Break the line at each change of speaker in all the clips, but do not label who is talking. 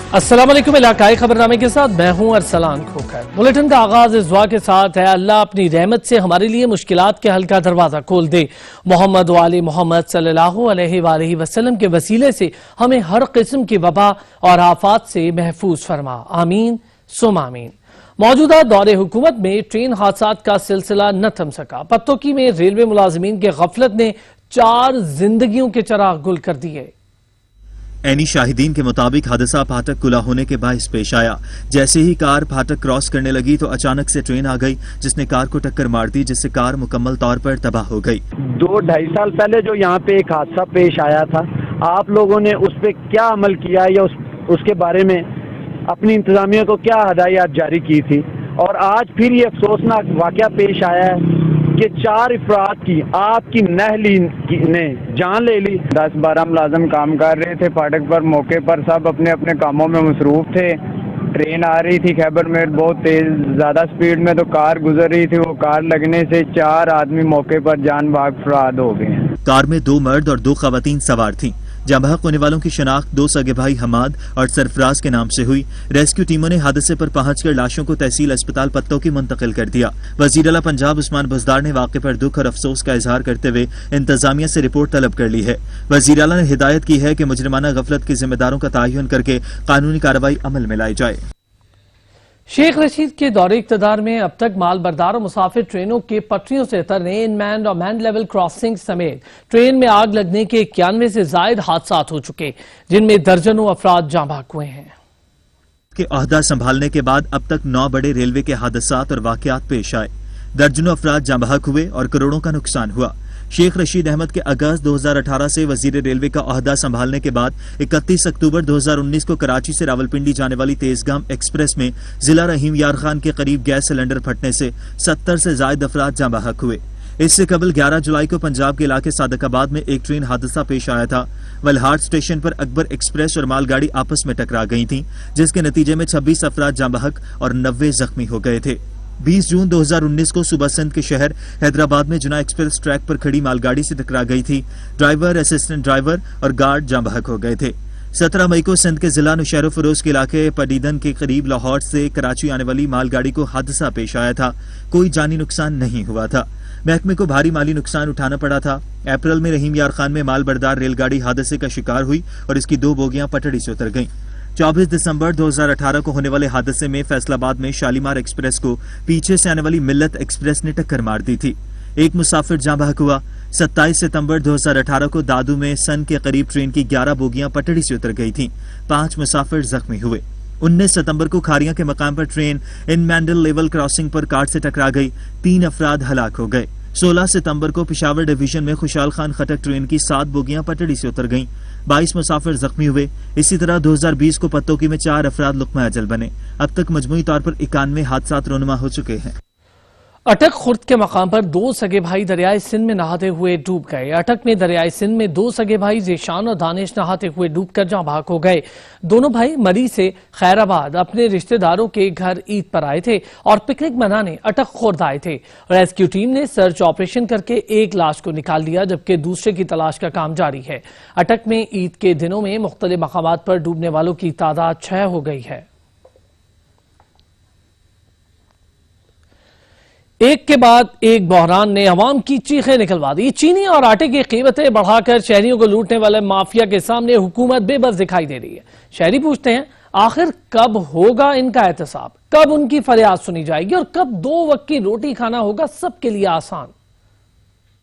अस्सलाम वालेकुम, इलाकाई खबरनामे के साथ मैं हूं अरसलान खोखर। बुलेटिन का आगाज इस दुआ के साथ है, अल्लाह अपनी रहमत से हमारे लिए मुश्किलात के हल का दरवाजा खोल दे। मोहम्मद वाले मोहम्मद सल्लल्लाहु अलैहि वसल्लम के वसीले से हमें हर किस्म की वबा और आफात से महफूज फरमा, आमीन सुम आमीन। मौजूदा दौरे हुकूमत में ट्रेन हादसात का सिलसिला न थम सका। पत्तोकी में रेलवे मुलाजिमीन के गफलत ने 4 जिंदगियों के चिराग गुल कर दिए।
एनी शाहिदीन के मुताबिक हादसा फाटक खुला होने के बायस पेश आया। जैसे ही कार फाटक क्रॉस करने लगी तो अचानक से ट्रेन आ गई, जिसने कार को टक्कर मार दी, जिससे कार मुकम्मल तौर पर तबाह हो गई।
2-2.5 साल पहले जो यहाँ पे एक हादसा पेश आया था, आप लोगों ने उस पे क्या अमल किया या उसके बारे में अपनी इंतजामिया को क्या हदायत जारी की थी? और आज फिर ये अफसोसनाक वाकया पेश आया है कि 4 अफराद की आपकी नहली ने जान ले ली।
10-12 मुलाजम काम कर रहे थे फाटक पर। मौके पर सब अपने अपने कामों में मसरूफ थे। ट्रेन आ रही थी खैबर में बहुत तेज ज़्यादा स्पीड में, तो कार गुजर रही थी। वो कार लगने से 4 आदमी मौके पर जान बाग फराद हो गए हैं।
कार में 2 मर्द और 2 खवातीन सवार थीं। जहां बहक होने वालों की शनाख्त 2 सगे भाई हमाद और सरफराज के नाम से हुई। रेस्क्यू टीमों ने हादसे पर पहुंचकर लाशों को तहसील अस्पताल पत्तोकी मुंतकिल कर दिया। वजीर आला पंजाब उस्मान बुज़दार ने वाक़े पर दुख और अफसोस का इजहार करते हुए इंतजामिया से रिपोर्ट तलब कर ली है। वजीर आला ने हिदायत की है कि मुजरिमाना गफलत के जिम्मेदारों का तयन करके कानूनी कार्रवाई अमल में लाई जाए।
शेख रशीद के दौरे इक़्तिदार में अब तक माल बरदार और मुसाफिर ट्रेनों के पटरियों से उतरने, इनमैन और मैन लेवल क्रॉसिंग समेत ट्रेन में आग लगने के 91 से जायद हादसात हो चुके, जिनमें दर्जनों अफराद जाँ बहक हुए हैं।
के ओहदा संभालने के बाद अब तक 9 बड़े रेलवे के हादसात और वाकयात पेश आए। दर्जनों अफराद जाँ बहक हुए और करोड़ों का नुकसान हुआ। शेख रशीद अहमद के अगस्त 2018 से वजीर रेलवे का ओहदा संभालने के बाद 31 अक्टूबर 2019 को कराची से रावलपिंडी जाने वाली तेजगाम एक्सप्रेस में जिला रहीम यार खान के करीब गैस सिलेंडर फटने से 70 से जायद अफराद जाँ बहक हुए। इससे कबल 11 जुलाई को पंजाब के इलाके सादकाबाद में एक ट्रेन हादसा पेश आया था। वलहाट स्टेशन पर अकबर एक्सप्रेस और मालगाड़ी आपस में टकरा गई थी, जिसके नतीजे में 26 अफराद जाँ बहक और 90 जख्मी हो गए थे। 20 जून 2019 को सुबह सिंध के शहर हैदराबाद में जुना एक्सप्रेस ट्रैक पर खड़ी मालगाड़ी से टकरा गई थी। ड्राइवर, असिस्टेंट ड्राइवर और गार्ड जाँ बहक हो गए थे। 17 मई को सिंध के जिला नौशहर फरोज के इलाके पडीदन के करीब लाहौर से कराची आने वाली मालगाड़ी को हादसा पेश आया था। कोई जानी नुकसान नहीं हुआ था। महकमे को भारी माली नुकसान उठाना पड़ा था। अप्रैल में रहीम यार खान में माल बरदार रेलगाड़ी हादसे का शिकार हुई और इसकी 2 बोगियां पटड़ी से उतर गईं। 24 दिसंबर 2018 को होने वाले हादसे में फैसलाबाद में शालीमार एक्सप्रेस को पीछे से आने वाली मिल्लत एक्सप्रेस ने टक्कर मार दी थी। एक मुसाफिर जाँ बहक हुआ। 27 सितंबर 2018 को दादू में सन के करीब ट्रेन की 11 बोगियां पटड़ी से उतर गई थीं। 5 मुसाफिर जख्मी हुए। 19 सितंबर को खारिया के मकाम पर train unmanned level crossing पर कार से टकरा गई। 3 अफराद हलाक हो गए। 16 सितंबर को पिशावर डिवीजन में खुशाल खान खटक ट्रेन की 7 बोगियां पटड़ी से उतर गईं। 22 मुसाफिर जख्मी हुए। इसी तरह 2020 को पत्तोकी में 4 अफराद लुक़मा अजल बने। अब तक मजमूई तौर पर 91 हादसात रोनुमा हो चुके हैं।
अटक खुर्द के मकाम पर 2 सगे भाई दरियाए सिंध में नहाते हुए डूब गए। अटक में दरियाए सिंध में 2 सगे भाई ज़ेशान और दानिश नहाते हुए डूबकर जाँ बहक हो गए। दोनों भाई मरी से खैराबाद अपने रिश्तेदारों के घर ईद पर आए थे और पिकनिक मनाने अटक खुर्द आए थे। रेस्क्यू टीम ने सर्च ऑपरेशन करके एक लाश को निकाल लिया, जबकि दूसरे की तलाश का काम जारी है। अटक में ईद के दिनों में मुख्तलिफ मकामात पर डूबने वालों की तादाद 6 हो गई है। एक के बाद एक बहरान ने अवाम की चीखें निकलवा दी। चीनी और आटे की कीमतें बढ़ाकर शहरियों को लूटने वाले माफिया के सामने हुकूमत बेबस दिखाई दे रही है। शहरी पूछते हैं, आखिर कब होगा इनका एहतसाब, कब उनकी फरियाद सुनी जाएगी और कब 2 वक्त की रोटी खाना होगा सबके लिए आसान।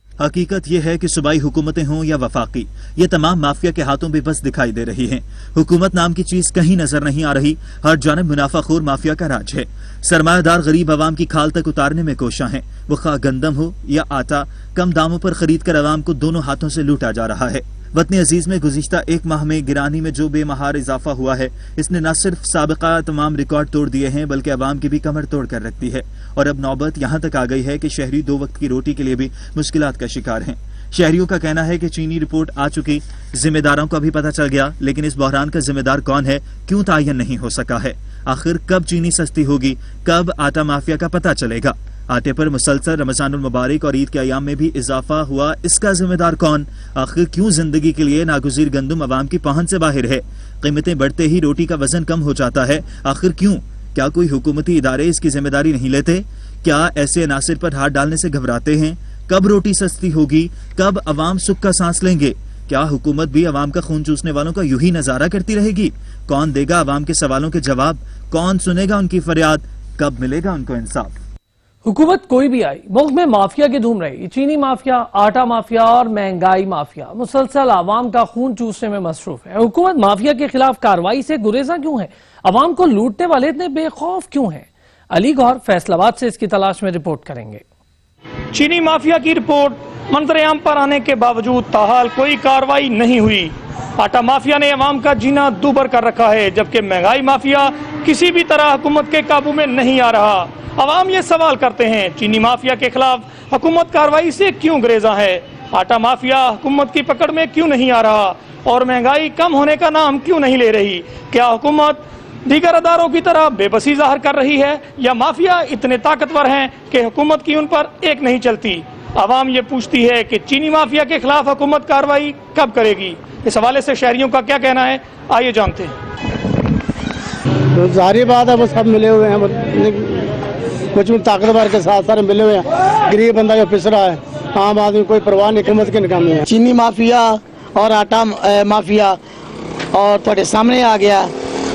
हकीकत यह है कि सूबाई हुकूमतें हों या वफाकी, ये तमाम माफिया के हाथों में बस दिखाई दे रही हैं। हुकूमत नाम की चीज कहीं नजर नहीं आ रही। हर जानिब मुनाफाखोर माफिया का राज है। सरमायादार गरीब आवाम की खाल तक उतारने में कोशा हैं। वो खा गंदम हो या आटा, कम दामों पर खरीद कर आवाम को दोनों हाथों से लूटा जा रहा है। वतन अजीज में गुज़िश्ता 1 माह में गिरानी में जो बेमहार इजाफा हुआ है, इसने न सिर्फ साबिका तमाम रिकॉर्ड तोड़ दिए हैं, बल्कि अवाम की भी कमर तोड़ कर रखती है। और अब नौबत यहाँ तक आ गई है कि शहरी 2 वक्त की रोटी के लिए भी मुश्किलात का शिकार हैं। शहरियों का कहना है कि चीनी रिपोर्ट आ चुकी, जिम्मेदारों का भी पता चल गया, लेकिन इस बहरान का जिम्मेदार कौन है, क्यों तायन नहीं हो सका है। आखिर कब चीनी सस्ती होगी, कब आटा माफिया का पता चलेगा। آٹے پر مسلسل رمضان المبارک اور عید کے ایام میں بھی اضافہ ہوا، اس کا ذمہ دار کون؟ آخر کیوں زندگی کے لیے ناگزیر گندم عوام کی پہنچ سے باہر ہے؟ قیمتیں بڑھتے ہی روٹی کا وزن کم ہو جاتا ہے، آخر کیوں؟ کیا کوئی حکومتی ادارے اس کی ذمہ داری نہیں لیتے؟ کیا ایسے عناصر پر ہاتھ ڈالنے سے گھبراتے ہیں؟ کب روٹی سستی ہوگی؟ کب عوام سکھ کا سانس لیں گے؟ کیا حکومت بھی عوام کا خون چوسنے والوں کا یوں ہی نظارہ کرتی رہے گی؟ کون دے گا عوام کے سوالوں کے جواب؟ کون سنے گا ان کی فریاد؟ کب ملے گا ان کو انصاف؟
حکومت کوئی بھی آئی، ملک میں مافیا کی دھوم رہی۔ چینی مافیا، آٹا مافیا اور مہنگائی مافیا مسلسل عوام کا خون چوسنے میں مصروف ہے۔ حکومت مافیا کے خلاف کارروائی سے گریزاں کیوں ہے؟ عوام کو لوٹنے والے اتنے بے خوف کیوں ہیں؟ علی گوہر فیصل آباد سے اس کی تلاش میں رپورٹ کریں گے۔
چینی مافیا کی رپورٹ منظر عام پر آنے کے باوجود تاحال کوئی کارروائی نہیں ہوئی۔ آٹا مافیا نے عوام کا جینا دوبر کر رکھا ہے، جبکہ مہنگائی مافیا کسی بھی طرح حکومت کے قابو میں نہیں آ رہا۔ عوام یہ سوال کرتے ہیں، چینی مافیا کے خلاف حکومت کارروائی سے کیوں گریزاں ہے؟ آٹا مافیا حکومت کی پکڑ میں کیوں نہیں آ رہا؟ اور مہنگائی کم ہونے کا نام کیوں نہیں لے رہی؟ کیا حکومت دیگر اداروں کی طرح بے بسی ظاہر کر رہی ہے، یا مافیا اتنے طاقتور ہیں کہ حکومت کی ان پر ایک نہیں چلتی؟ عوام یہ پوچھتی ہے کہ چینی مافیا کے خلاف حکومت کارروائی کب کرے گی؟ اس حوالے سے شہریوں کا کیا کہنا ہے، آئیے جانتے ہیں۔
ظاہری بات ہے، وہ سب ملے ہوئے ہیں، کچھ طاقتور کے ساتھ سارے ملے ہوئے ہیں، غریب بندہ جو پس رہا ہے، عام آدمی کوئی پرواہ نہیں، حکومت کی ناکامی ہے۔
چینی مافیا اور آٹا مافیا اور تھوڑے سامنے آ گیا،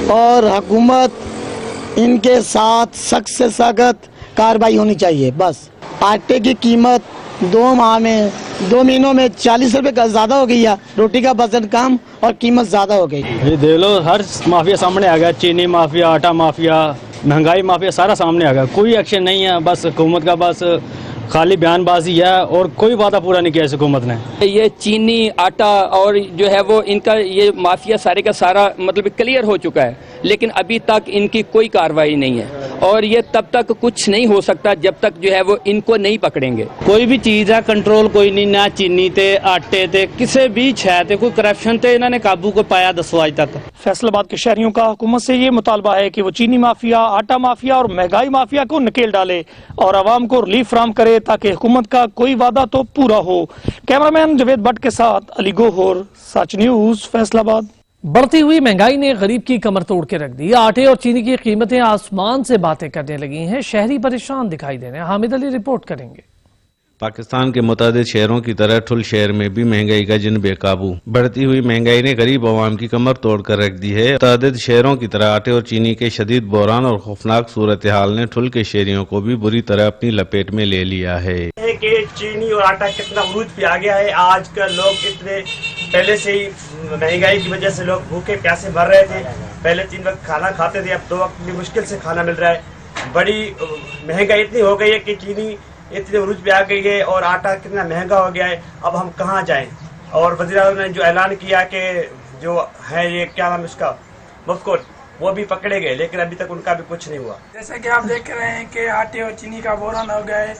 اور حکومت ان کے ساتھ سخت سے سخت کارروائی ہونی چاہیے۔ بس آٹے کی قیمت 2 مہینوں میں 40 روپے کا زیادہ ہو گئی ہے، روٹی کا وزن کم اور قیمت زیادہ ہو گئی۔
یہ دیکھ لو، ہر مافیا سامنے آ گیا، چینی مافیا، آٹا مافیا، مہنگائی مافیا، سارا سامنے آ گیا۔ کوئی ایکشن نہیں ہے، بس حکومت کا بس خالی بیان بازی ہے، اور کوئی وعدہ پورا نہیں کیا اس حکومت نے۔
یہ چینی، آٹا اور جو ہے وہ ان کا یہ مافیا سارے کا سارا مطلب کلیئر ہو چکا ہے، لیکن ابھی تک ان کی کوئی کارروائی نہیں ہے، اور یہ تب تک کچھ نہیں ہو سکتا جب تک جو ہے وہ ان کو نہیں پکڑیں گے۔
کوئی بھی چیز ہے کنٹرول کوئی نہیں، نہ چینی تے آٹے تے کسی بھی شے تے کوئی کرپشن تے انہوں نے قابو کو پایا دسو آج تک۔
فیصل آباد کے شہریوں کا حکومت سے یہ مطالبہ ہے کہ وہ چینی مافیا، آٹا مافیا اور مہنگائی مافیا کو نکیل ڈالے اور عوام کو ریلیف فراہم کرے، تاکہ حکومت کا کوئی وعدہ تو پورا ہو۔ کیمرامین جوید بٹ کے ساتھ علی گوہر، سچ نیوز، فیصل آباد۔
بڑھتی ہوئی مہنگائی نے غریب کی کمر توڑ کے رکھ دی۔ آٹے اور چینی کی قیمتیں آسمان سے باتیں کرنے لگی ہیں، شہری پریشان دکھائی دے رہے ہیں۔ حامد علی رپورٹ کریں گے۔
پاکستان کے متعدد شہروں کی طرح ٹھل شہر میں بھی مہنگائی کا جن بے قابو۔ بڑھتی ہوئی مہنگائی نے غریب عوام کی کمر توڑ کر رکھ دی ہے۔ متعدد شہروں کی طرح آٹے اور چینی کے شدید بحران اور خوفناک صورتحال نے ٹھل کے شہریوں کو بھی بری طرح اپنی لپیٹ میں لے لیا ہے۔
کہ چینی اور آٹا کتنا عروج پہ آ گیا ہے۔ آج کل لوگ اتنے پہلے سے ہی مہنگائی کی وجہ سے لوگ بھوکے پیاسے مر رہے تھے۔ پہلے 3 وقت کھانا کھاتے تھے، اب 2 وقت بھی مشکل سے کھانا مل رہا ہے۔ بڑی مہنگائی اتنی ہو گئی ہے کہ چینی اتنے عروج پہ آ گئی ہے، اور آٹا کتنا مہنگا ہو گیا ہے، اب ہم کہاں جائیں؟ اور وزیر اعظم نے جو اعلان کیا کہ جو ہے یہ کیا نام اس کا مفکر، وہ بھی پکڑے گئے، لیکن ابھی تک ان کا بھی کچھ نہیں ہوا۔
جیسا کہ آپ دیکھ رہے ہیں کہ آٹے اور چینی کا بحران ہو گیا ہے،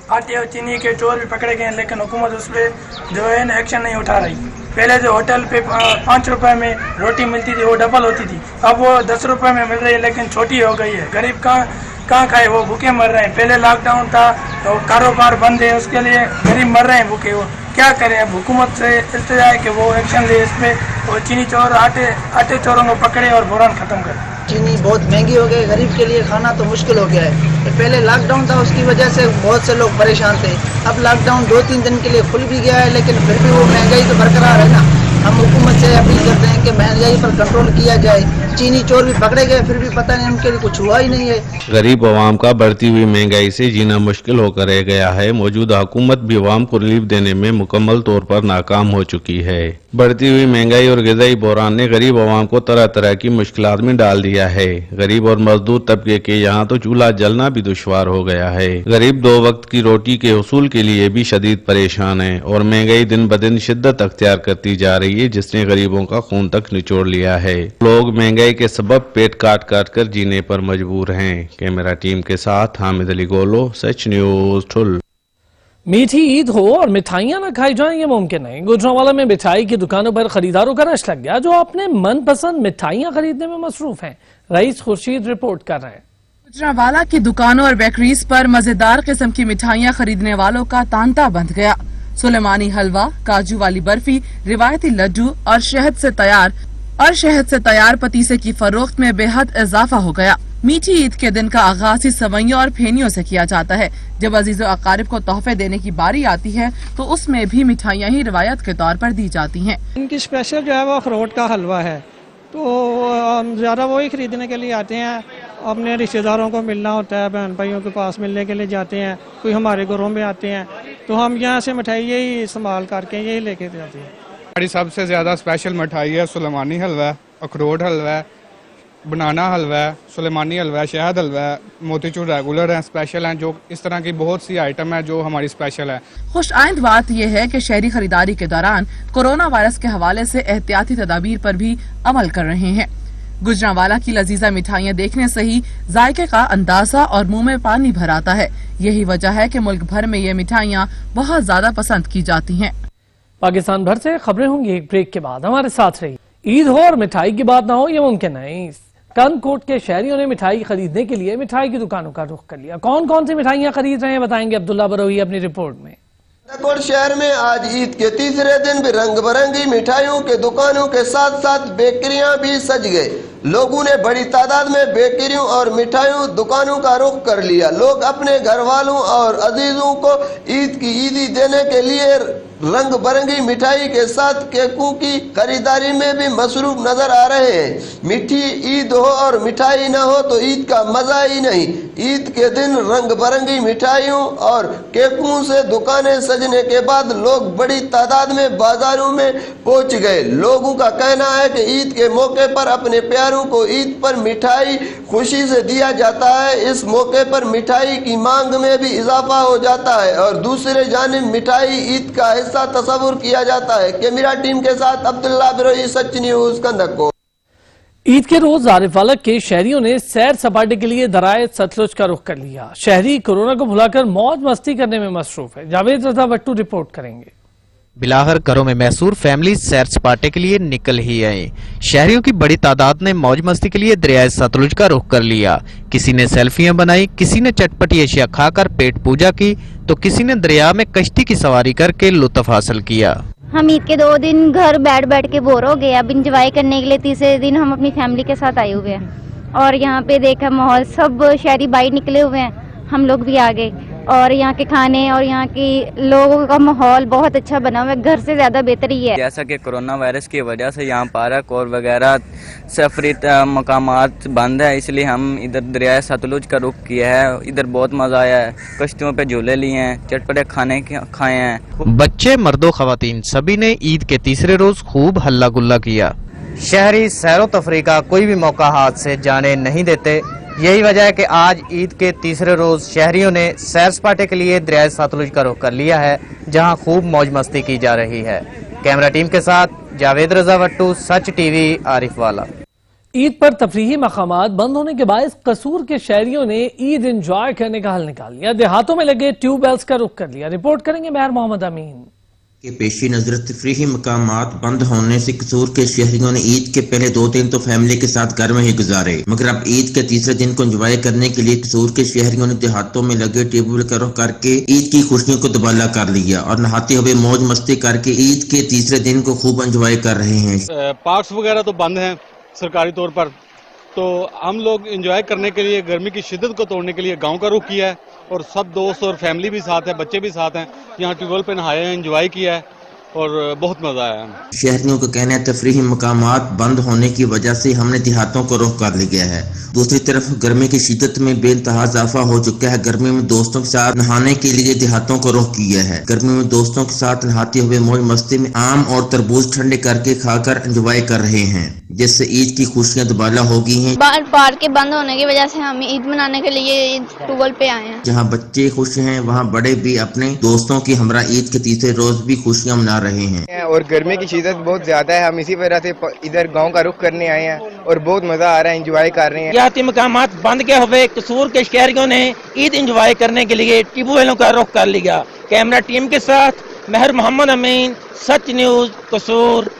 آٹے اور چینی کے چور بھی پکڑے گئے ہیں، لیکن حکومت اس پہ جو ہے ایکشن نہیں اٹھا رہی۔ پہلے جو ہوٹل پہ 5 روپے میں روٹی ملتی تھی وہ ڈبل ہوتی تھی، اب وہ 10 روپے میں مل رہی ہے، لیکن چھوٹی ہو گئی ہے۔ غریب کہاں کھائے، وہ بھوکے مر رہے ہیں۔ پہلے لاک ڈاؤن تھا تو کاروبار بند ہے، اس کے لیے غریب مر رہے ہیں بھوکے، وہ کیا کریں؟ اب حکومت سے التجا ہے کہ وہ ایکشن لے اس پہ، وہ چینی چور آٹے چوروں کو پکڑے اور بحران ختم کرے۔
چینی بہت مہنگی ہو گئی، غریب کے لیے کھانا تو مشکل ہو گیا ہے۔ پہلے لاک ڈاؤن تھا، اس کی وجہ سے بہت سے لوگ پریشان تھے۔ اب لاک ڈاؤن 2-3 دن کے لیے کھل بھی گیا ہے، لیکن پھر بھی وہ مہنگائی تو برقرار ہے نا۔ ہم حکومت سے اپیل کرتے ہیں کہ مہنگائی پر کنٹرول کیا جائے۔ چینی چور بھی پکڑے گئے، پھر بھی پتہ نہیں ان کے لیے کچھ ہوا ہی نہیں ہے۔
غریب عوام کا بڑھتی ہوئی مہنگائی سے جینا مشکل ہو کر رہ گیا ہے۔ موجودہ حکومت بھی عوام کو ریلیف دینے میں مکمل طور پر ناکام ہو چکی ہے۔ بڑھتی ہوئی مہنگائی اور غذائی بحران نے غریب عوام کو طرح طرح کی مشکلات میں ڈال دیا ہے۔ غریب اور مزدور طبقے کے یہاں تو چولہا جلنا بھی دشوار ہو گیا ہے۔ غریب 2 وقت کی روٹی کے حصول کے لیے بھی شدید پریشان ہیں، اور مہنگائی دن بدن شدت اختیار کرتی جا رہی ہے، جس نے غریبوں کا خون تک نچوڑ لیا ہے۔ لوگ مہنگائی کے سبب پیٹ کاٹ کر جینے پر مجبور ہیں۔ کیمرہ ٹیم کے ساتھ حامد علی گولو، سچ نیوز، ٹھل۔
میٹھی عید ہو اور مٹھائیاں نہ کھائی جائیں یہ ممکن نہیں۔ گوجرانوالہ میں مٹھائی کی دکانوں پر خریداروں کا رش لگ گیا، جو اپنے من پسند مٹھائیاں خریدنے میں مصروف ہیں۔ رئیس خورشید رپورٹ کر رہے ہیں۔
गुजरांवाला की दुकानों और बेकरीज पर मजेदार किस्म की मिठाइयाँ खरीदने वालों का तांता बंध गया। सुलेमानी हलवा, काजू वाली बर्फी, रिवायती लड्डू और शहद से तैयार पतीसे की फरोख्त में बेहद इजाफा हो गया। मीठी ईद के दिन का आगाज ही सवैयों और फेनियों से किया जाता है। जब अजीजों अकारिब को तोहफे देने की बारी आती है तो उसमें भी मिठाइयाँ ही रिवायत के तौर पर दी जाती हैं।
इनकी स्पेशल जो है वो अखरोट का हलवा है, तो हम ज़्यादा वही खरीदने के लिए आते हैं। अपने रिश्तेदारों को मिलना होता है, बहन भाइयों के पास मिलने के लिए जाते हैं, कोई हमारे घरों में आते हैं, तो हम यहाँ से मिठाई यही इस्तेमाल करके यही लेके जाते हैं।
हमारी सबसे ज़्यादा स्पेशल मिठाई है सुलेमानी हलवा है, अखरोट हलवा है, बनाना हलवा है, सुलेमानी हलवा है, शहद हलवा है, मोतीचूर रेगुलर हैं, स्पेशल हैं। जो इस तरह की बहुत सी आइटम है जो हमारी स्पेशल है।
खुश आइंद बात यह है कि शहरी खरीदारी के दौरान कोरोना वायरस के हवाले से एहतियाती तदाबीर पर भी अमल कर रहे हैं। गुजरांवाला की लजीजा मिठाइयाँ देखने से ही जायके का अंदाजा और मुंह में पानी भर आता है। यही वजह है कि मुल्क भर में ये मिठाइयाँ बहुत ज्यादा पसंद की जाती हैं।
पाकिस्तान भर से खबरें होंगी एक ब्रेक के बाद, हमारे साथ रही। ईद हो और मिठाई की बात ना हो ये मुमकिन नहीं। कंदकोट के शहरियों ने मिठाई खरीदने के लिए मिठाई की दुकानों का रुख कर लिया। कौन कौन सी मिठाइयाँ खरीद रहे हैं बताएंगे अब्दुल्ला बरोही अपनी रिपोर्ट में।
कंदकोट शहर में आज ईद के तीसरे दिन भी रंग बिरंगी मिठाइयों के दुकानों के साथ साथ बेकरियां भी सज गए। लोगों ने बड़ी तादाद में बेकरियों और मिठाइयों दुकानों का रुख कर लिया। लोग अपने घर वालों और अजीजों को ईद की ईदी देने के लिए रंग बिरंगी मिठाई के साथ केकों की खरीदारी में भी मसरूफ नजर आ रहे हैं। मीठी ईद हो और मिठाई न हो तो ईद का मजा ही नहीं। ईद के दिन रंग बिरंगी मिठाइयों और केकों से दुकानें सजने के बाद लोग बड़ी तादाद में बाजारों में पहुंच गए। लोगों का कहना है कि ईद के मौके पर अपने प्यारों को ईद पर मिठाई खुशी से दिया जाता है। इस मौके पर मिठाई की मांग में भी इजाफा हो जाता है और दूसरे जानिब मिठाई ईद का हिस्सा तस्वुर किया जाता है। कैमरा टीम के साथ अब्दुल्ला बरोही, सच न्यूज, कंदकोट।
ईद के रोज आरिफवाला के शहरियों ने सैर सपाटे के लिए दराए सतलुज का रुख कर लिया। शहरी कोरोना को भुलाकर मौज मस्ती करने में मसरूफ है। जावेद रजा वट्टू रिपोर्ट करेंगे।
बिलाहर घरों में मैसूर फैमिली सैर सपाटे के लिए निकल ही आई। शहरियों की बड़ी तादाद ने मौज मस्ती के लिए दरियाए सतलुज का रुख कर लिया। किसी ने सेल्फियां बनाई, किसी ने चटपटी अशिया खाकर पेट पूजा की, तो किसी ने दरिया में कश्ती की सवारी करके लुत्फ हासिल किया।
हम ईद के 2 दिन घर बैठ के बोर हो गए। अब इंजॉय करने के लिए तीसरे दिन हम अपनी फैमिली के साथ आए हुए हैं और यहाँ पे देखा माहौल, सब शहरी बाहर निकले हुए हैं, हम लोग भी आ गए और यहाँ के खाने और यहाँ की लोगों का माहौल बहुत अच्छा बना हुआ है, घर से ज्यादा बेहतर ही है।
जैसा कि कोरोना वायरस की वजह से यहाँ पार्क और वगैरह सफरी मकामात बंद है, इसलिए हम इधर दरिया सतलुज का रुख किया है। इधर बहुत मजा आया है, कश्तियों पे झूले लिए हैं, चटपटे खाने खाए हैं।
बच्चे, मर्दो, खवातीन सभी ने ईद के तीसरे रोज खूब हल्ला गुल्ला किया। शहरी सैरो तफरी का कोई भी मौका हाथ से जाने नहीं देते। यही वजह है कि आज ईद के तीसरे रोज शहरियों ने सैर सपाटे के लिए दरिया सतलुज का रुख कर लिया है, जहां खूब मौज मस्ती की जा रही है। कैमरा टीम के साथ जावेद रजा वट्टू, सच टीवी, आरिफवाला।
ईद पर तफरीही मकामात बंद होने के बायस कसूर के शहरियों ने ईद एंजॉय करने का हल निकाल लिया। देहातों में लगे ट्यूबवेल्स का रुख कर लिया। रिपोर्ट करेंगे मेहर मोहम्मद अमीन।
के पेशी नजर तफरीही मकामात बंद होने से कसूर के शहरियों ने ईद के पहले 2 दिन तो फैमिली के साथ घर में ही गुजारे, मगर अब ईद के तीसरे दिन को एंजॉय करने के लिए कसूर के शहरियों ने देहातों में लगे ट्यूबवेल का रुख करके ईद की खुशियों को दुबाला कर लिया और नहाते हुए मौज मस्ती करके ईद के तीसरे दिन को खूब एंजॉय कर रहे हैं।
पार्क्स वगैरह तो बंद हैं सरकारी तौर पर, तो हम लोग एंजॉय करने के लिए गर्मी की शिद्दत को तोड़ने के लिए गाँव का रुख किया है और सब दोस्त और फैमिली भी साथ है, बच्चे भी साथ हैं। यहाँ ट्यूबवेल पे नहाए हैं, एंजॉय किया है और बहुत मजा आया।
शहरियों का कहना है तफरीही मकामात बंद होने की वजह से हमने देहातों को रुख कर लिया है। दूसरी तरफ गर्मी की शिद्दत में बेइंतहा इजाफा हो चुका है। गर्मी में दोस्तों के साथ नहाने के लिए देहातों को रुख किया है। गर्मी में दोस्तों के साथ नहाते हुए मौज मस्ती में आम और तरबूज ठंडे करके खाकर एंजॉय कर रहे हैं, जिससे ईद की खुशियाँ दुबाला हो गई हैं।
पार्क के बंद होने की वजह से हम ईद मनाने के लिए ट्यूबवेल पे आए हैं।
जहाँ बच्चे खुश हैं वहाँ बड़े भी अपने दोस्तों की हमरा ईद के तीसरे रोज भी खुशियाँ मना रहे हैं।
और गर्मी की शिद्दत बहुत ज्यादा है, हम इसी वजह से इधर गांव का रुख करने आए हैं और बहुत मजा आ रहा है, एंजॉय कर रहे हैं।
याती मकामात बंद के हुए कसूर के शहरियों ने ईद एंजॉय करने के लिए ट्यूबवेलों का रुख कर लिया। कैमरा टीम के साथ मेहर मोहम्मद अमीन, सच न्यूज, कसूर।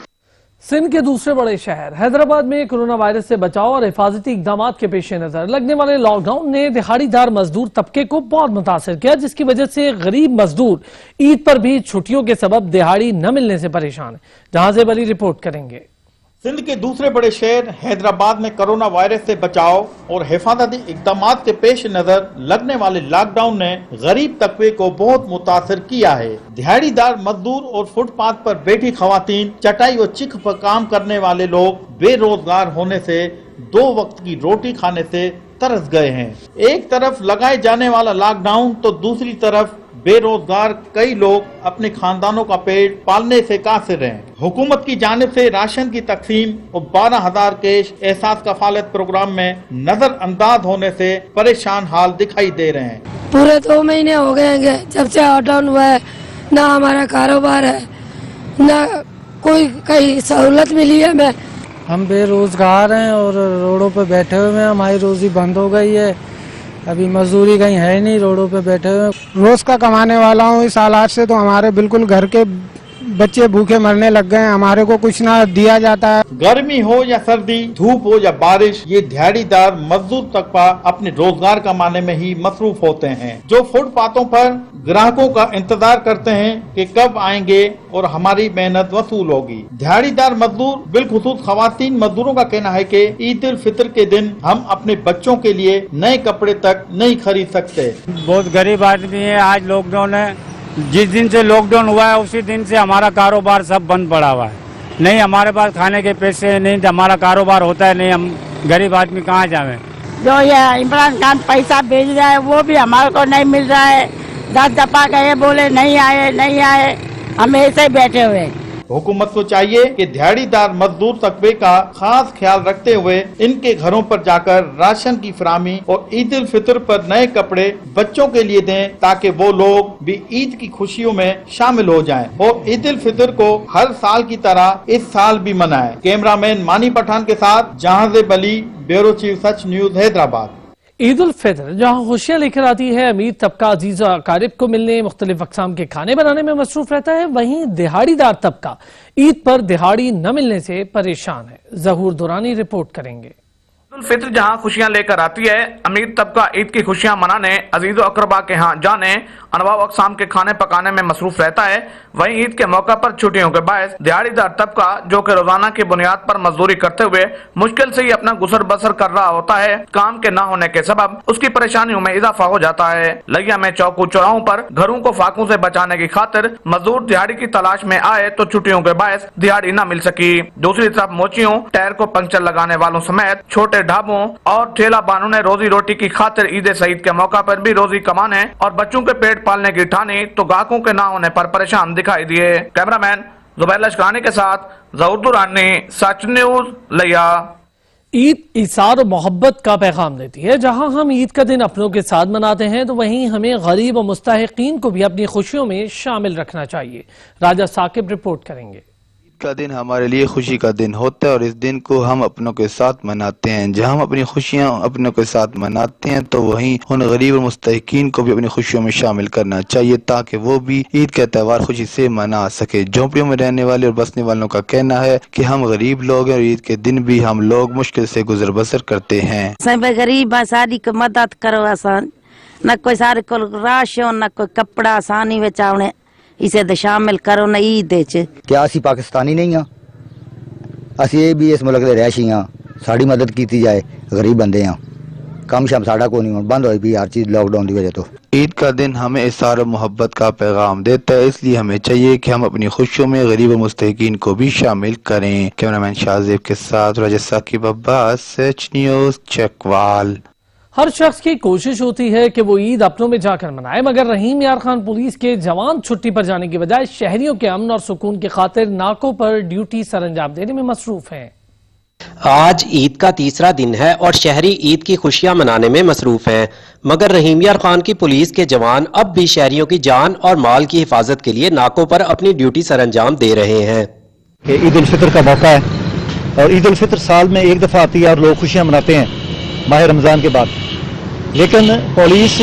सिंध के दूसरे बड़े शहर हैदराबाद में कोरोना वायरस से बचाव और हिफाजती इकदामात के पेश नजर लगने वाले लॉकडाउन ने दिहाड़ीदार मजदूर तबके को बहुत मुतासर किया, जिसकी वजह से गरीब मजदूर ईद पर भी छुट्टियों के सबब दिहाड़ी न मिलने से परेशान है। जहां से बली रिपोर्ट करेंगे।
सिंध के दूसरे बड़े शहर हैदराबाद में कोरोना वायरस से बचाव और हिफाजती इक़दामात के पेश नजर लगने वाले लॉकडाउन ने गरीब तबके को बहुत मुतासर किया है। दिहाड़ीदार मजदूर और फुटपाथ पर बैठी खवातीन, चटाई और चिख पर काम करने वाले लोग बेरोजगार होने से 2 वक्त की रोटी खाने से तरस गए हैं। एक तरफ लगाए जाने वाला लॉकडाउन तो दूसरी तरफ बेरोजगार कई लोग अपने खानदानों का पेट पालने से कासिर हैं। हुकूमत की जानिब से राशन की तकसीम और 12,000 कैश एहसास कफालत प्रोग्राम में नजर अंदाज होने से परेशान हाल दिखाई दे रहे हैं।
पूरे 2 महीने हो गए हैं जब से लॉकडाउन हुआ है, ना हमारा कारोबार है, ना कोई कहीं सहूलत मिली है।
हम बेरोजगार हैं और रोडों पे बैठे हुए हैं, हमारी रोजी बंद हो गई है। अभी मजदूरी कहीं है नहीं, रोडों पे बैठे हुए।
रोज का कमाने वाला हूँ, इस हालात से तो हमारे बिल्कुल घर के बच्चे भूखे मरने लग गए हैं, हमारे को कुछ ना दिया जाता है।
गर्मी हो या सर्दी, धूप हो या बारिश, ये दिहाड़ीदार मजदूर तबका अपने रोजगार कमाने में ही मसरूफ होते हैं, जो फुटपाथों पर ग्राहकों का इंतजार करते हैं कि कब आएंगे और हमारी मेहनत वसूल होगी। दिहाड़ीदार मजदूर बिलखुसूस खवातीन मजदूरों का कहना है कि ईद उल फितर के दिन हम अपने बच्चों के लिए नए कपड़े तक नहीं खरीद सकते।
बहुत गरीब आदमी है, आज लॉकडाउन है, जिस दिन से लॉकडाउन हुआ है उसी दिन से हमारा कारोबार सब बंद पड़ा हुआ है। नहीं हमारे पास खाने के पैसे नहीं, हमारा कारोबार होता है नहीं, हम गरीब आदमी कहाँ जावे।
जो ये इमरान खान पैसा भेज रहा है वो भी हमारे को नहीं मिल रहा है। 10 दफा गए, बोले नहीं आए, हम ऐसे ही बैठे हुए।
हुकूमत को चाहिए कि दिहाड़ीदार मजदूर तबके का खास ख्याल रखते हुए इनके घरों पर जाकर राशन की फराहमी और ईद उल फितर पर नए कपड़े बच्चों के लिए दें, ताकि वो लोग भी ईद की खुशियों में शामिल हो जाएं और ईद उल फितर को हर साल की तरह इस साल भी मनाएं। कैमरामैन मानी पठान के साथ जहां बली, ब्यूरो चीफ सच न्यूज हैदराबाद।
ईद उल फितर जहाँ खुशियाँ लेकर आती है, अमीर तबका अजीज और अकारिब को मिलने, मुख्तलिफ अक़साम के खाने बनाने में मसरूफ रहता है, वहीं दिहाड़ीदार तबका ईद पर दिहाड़ी न मिलने से परेशान है। ज़हूर दुरानी रिपोर्ट करेंगे।
ईद उल फितर जहाँ खुशियाँ लेकर आती है, अमीर तबका ईद की खुशियाँ मनाने, अजीज और अकरबा के यहाँ जाने, अनवा अक़साम के खाने पकाने में मसरूफ रहता है, वहीं ईद के मौका पर छुट्टियों के बायस दिहाड़ीदार तबका जो कि रोजाना की बुनियाद पर मजदूरी करते हुए मुश्किल से ही अपना गुजर बसर कर रहा होता है, काम के न होने के सबब उसकी परेशानियों में इजाफा हो जाता है। लिया में चौकों चौराहों पर घरों को फाकों से बचाने की खातिर मजदूर दिहाड़ी की तलाश में आए तो छुट्टियों के बायस दिहाड़ी न मिल सकी। दूसरी तरफ मोचियों, टायर को पंक्चर लगाने वालों समेत छोटे ढाबों और ठेला बानों ने रोजी रोटी की खातिर ईद सईद के मौका पर भी रोजी कमाने और बच्चों के पेट पालने की ठानी तो ग्राहकों के ना होने पर परेशान दिखाई दिए। कैमरामैन जुबैर लश्कानी के साथ ज़हूर दुरानी, सच न्यूज, लिया।
ईद इसार और मोहब्बत का पैगाम देती है। जहां हम ईद का दिन अपनों के साथ मनाते हैं तो वहीं हमें गरीब और मुस्तहिकीन को भी अपनी खुशियों में शामिल रखना चाहिए। राजा साकिब रिपोर्ट करेंगे।
का दिन हमारे लिए खुशी का दिन होता है और इस दिन को हम अपनों के साथ मनाते हैं। जहां हम अपनी खुशियां अपनों के साथ मनाते हैं तो वहीं उन गरीब और मुस्तहिकीन को भी अपनी खुशियों में शामिल करना चाहिए, ताकि वो भी ईद का त्यौहार खुशी से मना सके। झोंपड़ियों में रहने वाले और बसने वालों का कहना है कि हम गरीब लोग हैं और ईद के दिन भी हम लोग मुश्किल से गुजर बसर करते हैं।
गरीब आसानी को मदद करो, आसान न कोई सारे को राशन, न कोई कपड़ा आसानी बचाने, इसे तो शामिल करो न ईद च।
क्या असी पाकिस्तानी नहीं हाँ, असी ये भी इस मुल्क के रहशी हाँ, साड़ी मदद की जाए, गरीब बंदे हाँ, कम शाम साड़ा को नहीं बंद हो भी हर चीज लॉकडाउन की वजह तो।
ईद का दिन हमें इसार और मोहब्बत का पैगाम देता है, इसलिए हमें चाहिए कि हम अपनी खुशियों में गरीब और मुस्तहिकीन को भी शामिल करें। कैमरामैन शाहजेब के साथ राजा साकिब अब्बास, सच न्यूज, चकवाल।
हर शख्स की कोशिश होती है कि वो ईद अपनों में जाकर मनाए, मगर रहीम यार खान पुलिस के जवान छुट्टी पर जाने की बजाय शहरियों के अमन और सुकून की खातिर नाकों पर ड्यूटी सरअंजाम देने में मसरूफ हैं।
आज ईद का तीसरा दिन है और शहरी ईद की खुशियां मनाने में मसरूफ हैं, मगर रहीम यार खान की पुलिस के जवान अब भी शहरियों की जान और माल की हिफाजत के लिए नाकों पर अपनी ड्यूटी सरअंजाम दे रहे हैं।
ईद उल फितर का मौका है और ईद उल फितर साल में एक दफा आती है और लोग खुशियां मनाते हैं माह रमजान के बाद, लेकिन पुलिस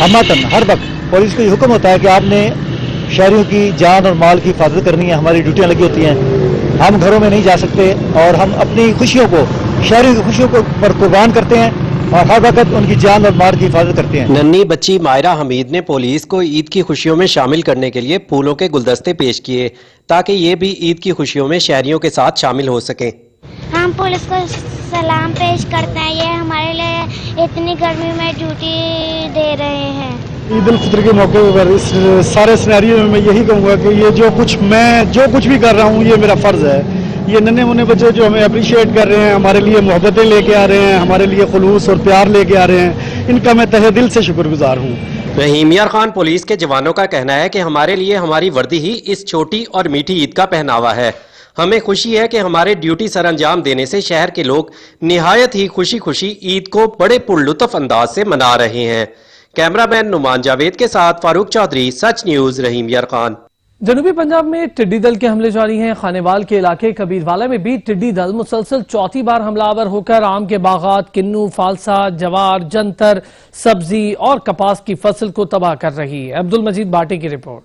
हमतन हर वक्त पुलिस को ये हुक्म होता है कि आपने शहरियों की जान और माल की हिफाजत करनी है, हमारी ड्यूटियां लगी होती हैं। हम घरों में नहीं जा सकते और हम अपनी खुशियों को, शहरियों की खुशियों को पर कुर्बान करते हैं और हर वक्त उनकी जान और माल की हिफाजत करते हैं।
नन्ही बच्ची मायरा हमीद ने पुलिस को ईद की खुशियों में शामिल करने के लिए फूलों के गुलदस्ते पेश किए ताकि ये भी ईद की खुशियों में शहरियों के साथ शामिल हो सकें।
हम पुलिस को सलाम पेश करते हैं, ये हमारे लिए इतनी गर्मी में ड्यूटी दे रहे हैं।
ईद उल फितर के मौके पर इस सारे सिनेरियो में मैं यही कहूँगा कि ये जो कुछ भी कर रहा हूँ ये मेरा फर्ज है। ये नन्हे मुन्ने बच्चे जो हमें अप्रिशिएट कर रहे हैं, हमारे लिए मोहब्बतें लेके आ रहे हैं, हमारे लिए खुलूस और प्यार लेके आ रहे हैं, इनका मैं तहे दिल से शुक्रगुजार हूँ।
रहीम यार खान पुलिस के जवानों का कहना है कि हमारे लिए हमारी वर्दी ही इस छोटी और मीठी ईद का पहनावा है। हमें खुशी है कि हमारे ड्यूटी सर अंजाम देने से शहर के लोग निहायत ही खुशी खुशी ईद को बड़े पुरलुत्फ अंदाज से मना रहे हैं। कैमरामैन नुमान जावेद के साथ फारूक चौधरी, सच न्यूज, रहीम यार खान।
जनूबी पंजाब में टिड्डी दल के हमले जारी हैं। खानेवाल के इलाके कबीरवाला में भी टिड्डी दल मुसलसल चौथी बार हमलावर होकर आम के बागात, किन्नू, फालसा, जवार, जंतर, सब्जी और कपास की फसल को तबाह कर रही है। अब्दुल मजीद बाटी की रिपोर्ट।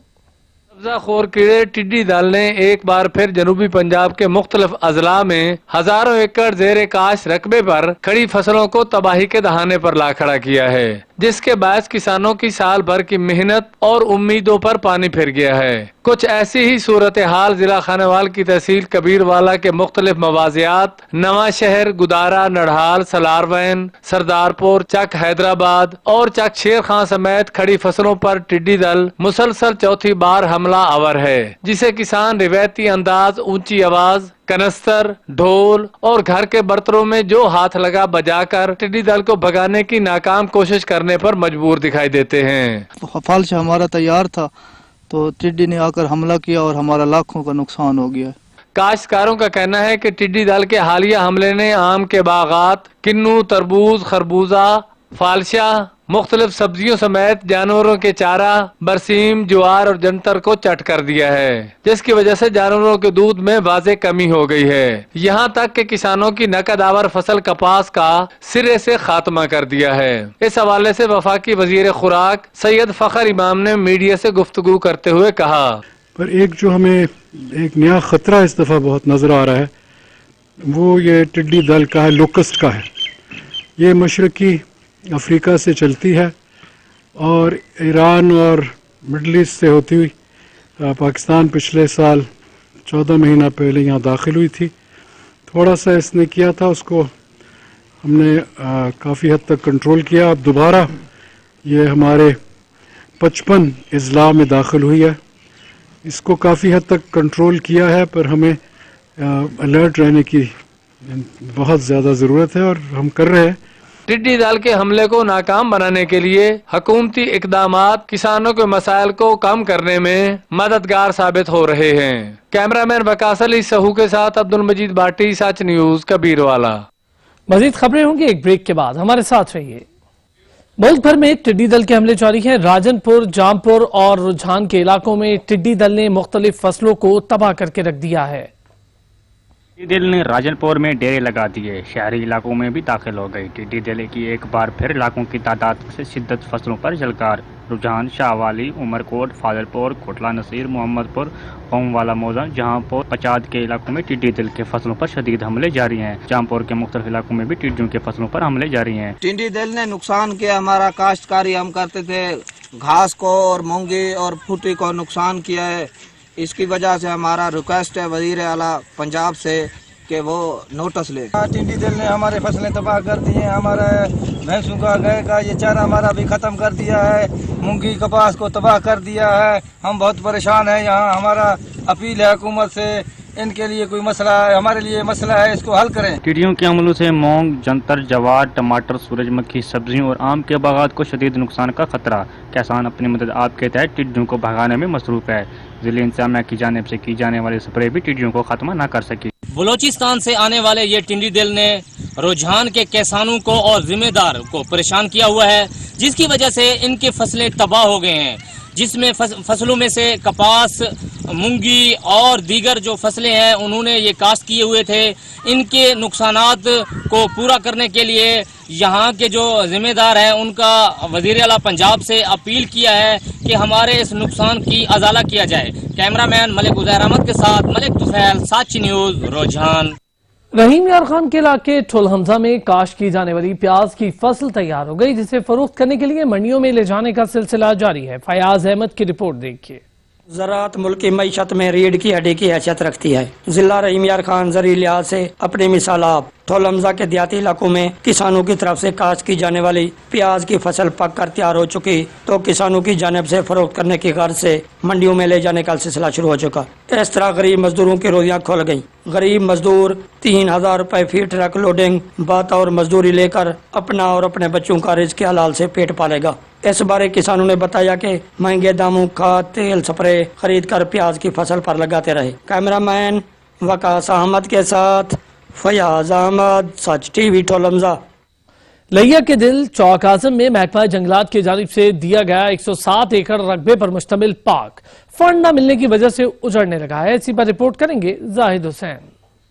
कब्जाखोर कीड़े टिड्डी दल ने एक बार फिर जनूबी पंजाब के मुख्तलिफ अजला में हजारों एकड़ जेर काश रकबे पर खड़ी फसलों को तबाही के दहाने पर ला खड़ा किया है, जिसके बायस किसानों की साल भर की मेहनत और उम्मीदों पर पानी फिर गया है। कुछ ऐसी ही सूरत हाल जिला खानेवाल की तहसील कबीरवाला के मुख्तलिफ मवाजियात नवा शहर, गुदारा, नढ़ाल, सलारवैन, सरदारपुर, चक हैदराबाद और चक शेर खां समेत खड़ी फसलों पर टिड्डी दल मुसलसल चौथी बार हमला आवर है, जिसे किसान रिवायती अंदाज, ऊंची आवाज, कनस्तर, ढोल और घर के बर्तनों में जो हाथ लगा बजाकर टिड्डी दल को भगाने की नाकाम कोशिश करने पर मजबूर दिखाई देते हैं।
फल हमारा तैयार था तो टिड्डी ने आकर हमला किया और हमारा लाखों का नुकसान हो गया।
काश्तकारों का कहना है कि टिड्डी दल के हालिया हमले ने आम के बागात, किन्नू, तरबूज, खरबूजा, फालशा, मुख्तलिफ सब्जियों समेत जानवरों के चारा, बरसीम, ज्वार और जंतर को चट कर दिया है, जिसकी वजह से जानवरों के दूध में वाज़े कमी हो गई है। यहाँ तक कि किसानों की नकद आवर फसल कपास का सिरे से खात्मा कर दिया है। इस हवाले से वफाकी वजीर खुराक सैयद फखर इमाम ने मीडिया से गुफ्तगू करते हुए कहा,
पर एक जो हमें एक नया खतरा इस दफा बहुत नजर आ रहा है वो ये टिड्डी दल का है, लोकस्ट का है। ये मशरकी अफ्रीका से चलती है और ईरान और मिडल ईस्ट से होती हुई पाकिस्तान पिछले साल 14 महीना पहले यहाँ दाखिल हुई थी। थोड़ा सा इसने किया था, उसको हमने काफ़ी हद तक कंट्रोल किया। अब दोबारा ये हमारे 55 अजला में दाखिल हुई है। इसको काफ़ी हद तक कंट्रोल किया है, पर हमें अलर्ट रहने की बहुत ज़्यादा ज़रूरत है और हम कर रहे हैं।
टिड्डी दल के हमले को नाकाम बनाने के लिए हुकूमती इकदामात किसानों के मसाइल को कम करने में मददगार साबित हो रहे हैं। कैमरामैन वकास अली सहू के साथ अब्दुल मजीद बाटी, सच न्यूज, कबीरवाला।
मजीद खबरें होंगी एक ब्रेक के बाद, हमारे साथ रहिए। मुल्क भर में टिड्डी दल के हमले जारी हैं। राजनपुर, जामपुर और रुझान के इलाकों में टिड्डी दल ने मुख्तलिफ फसलों को तबाह करके रख दिया है।
टिड्डी दल ने राजनपुर में डेरे लगा दिए, शहरी इलाकों में भी दाखिल हो गई। टिड्डी दल की एक बार फिर इलाकों की तादाद से शिद्दत फसलों पर जलकार। रुझान, शाहवाली, उमरकोट, फाजलपुर, कोटला नसीर, मोहम्मदपुर, ओमवाला मौजा, जहांपुर, पचाद के इलाकों में टिड्डी दल के फसलों पर शदीद हमले जारी हैं। जामपुर के मुख्तलिफ इलाकों में भी टिड्डियों के फसलों पर हमले जारी हैं।
टिड्डी दल ने नुकसान किया हमारा काश्तकारी, हम करते थे घास को और मूंगी और फुटी को नुकसान किया है। इसकी वजह से हमारा रिक्वेस्ट है वजीर आला पंजाब से कि वो नोटिस ले।
टिड्डी दल ने हमारे फसलें तबाह कर दी हैं, हमारे भैंसों का, गाय का ये चारा हमारा भी खत्म कर दिया है, मूंगी कपास को तबाह कर दिया है। हम बहुत परेशान हैं। यहाँ हमारा अपील है हुकूमत से, इनके लिए कोई मसला है, हमारे लिए मसला है, इसको हल करें।
टिड्डियों के हमलों से मूंग, जंतर, जवार, टमाटर, सूरजमुखी, सब्जियों और आम के बागात को शदीद नुकसान का खतरा। किसान अपनी मदद आप के तहत टिड्डियों को भगाने में मसरूफ है। जिले इंतजामिया की जानिब से की जाने वाली स्प्रे भी टिड्डियों को खत्म न कर सकी।
बलोचिस्तान से आने वाले ये टिड्डी दल ने रुझान के किसानों को और जिम्मेदार को परेशान किया हुआ है, जिसकी वजह से इनकी फसलें तबाह हो गए हैं, जिसमें फसलों में से कपास मूंगी और दीगर जो फसलें हैं उन्होंने ये काश्त किए हुए थे। इनके नुकसानात को पूरा करने के लिए यहाँ के जो जिम्मेदार हैं उनका वजीर आला पंजाब से अपील किया है कि हमारे इस नुकसान की अजाला किया जाए। कैमरामैन मलिक उजैर अहमद के साथ मलिक तुफैल, साची न्यूज, रुझान।
रहीम यार खान के इलाके ठुल हमजा में काश्त की जाने वाली प्याज की फसल तैयार हो गई, जिसे फरोख्त करने के लिए मंडियों में ले जाने का सिलसिला जारी है। फयाज अहमद की रिपोर्ट देखिए।
ज़राअत मुल्क की मईशत में रीढ़ की हड्डी की हैसियत रखती है। जिला रहीम यार खान ज़रूरी लिहाज से अपनी मिसालात ठुल हमजा के देहाती इलाकों में किसानों की तरफ से काश्त की जाने वाली प्याज की फसल पक कर तैयार हो चुकी तो किसानों की जानिब से फरोख्त करने की गर्ज से मंडियों में ले जाने का सिलसिला शुरू हो चुका। इस तरह गरीब मजदूरों की रोजियां खुल गयी। गरीब मजदूर 3000 रुपए फी ट्रक लोडिंग बात और मजदूरी लेकर अपना और अपने बच्चों का रिज़्क़ हलाल से पेट पालेगा। इस बारे किसानों ने बताया कि महंगे दामों खाद तेल स्प्रे खरीद कर प्याज की फसल पर लगाते रहे। कैमरामैन वकास अहमद के साथ फयाज अहमद, सच टीवी ठुल हमजा।
लिया के दिल चौक आजम में महकमा जंगलात की जानिब से दिया गया 107 एकड़ रकबे पर मुश्तमिल पार्क फंड न मिलने की वजह से उजड़ने लगा है। इसी पर रिपोर्ट करेंगे जाहिद हुसैन।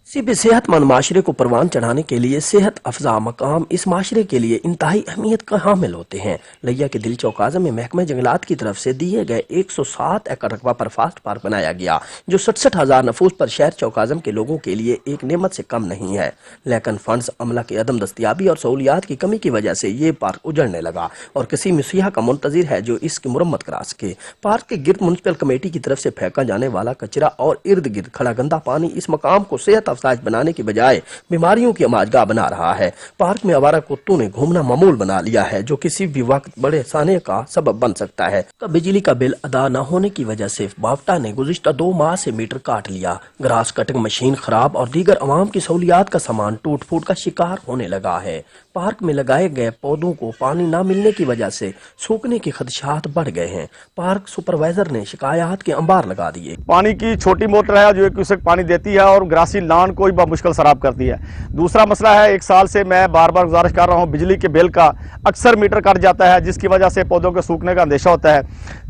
किसी भी सेहतमंद माशरे को परवान चढ़ाने के लिए सेहत अफजा मकाम इस माशरे के लिए इंतहाई अहमियत का हामिल होते हैं। लिया के दिल चौक आजम में महकमा जंगलात की तरफ से दिए गए 107 एकड़ रकबा पर फास्ट पार्क बनाया गया, जो 67,000 नफूस पर शहर चौक आजम के लोगों के लिए एक नेमत से कम नहीं है। लेकिन फंड्स अमला की अदम दस्तियाबी और सहूलियात की कमी की वजह से ये पार्क उजड़ने लगा और किसी मसीहा का मुंतजिर है जो इसकी मुरम्मत करा सके। पार्क के गिर्द म्युनिसिपल कमेटी की तरफ से फेंका जाने वाला कचरा और इर्द गिर्द खड़ा गंदा पानी इस मकाम को सेहत बनाने की बजाय बीमारियों की अमाजगाह बना रहा है। पार्क में आवारा कुत्तों ने घूमना मामूल बना लिया है, जो किसी भी वक्त बड़े साने का सबब बन सकता है। बिजली का बिल अदा न होने की वजह से बाफ्टा ने गुज़िश्ता 2 माह से मीटर काट लिया। ग्रास कटिंग मशीन खराब और दीगर अवाम की सहूलियात का सामान टूट फूट का शिकार होने लगा है। पार्क में लगाए गए पौधों को पानी न मिलने की वजह से सूखने के खदशात बढ़ गए हैं। पार्क सुपरवाइजर ने शिकायत के अंबार लगा दिए।
पानी की छोटी मोटर है जो 1 क्यूसेक पानी देती है और ग्रासी लान को मुश्किल खराब करती है। दूसरा मसला है, 1 साल से मैं बार बार गुजारिश कर रहा हूं, बिजली के बिल का अक्सर मीटर कट जाता है जिसकी वजह से पौधों के सूखने का अंदेशा होता है।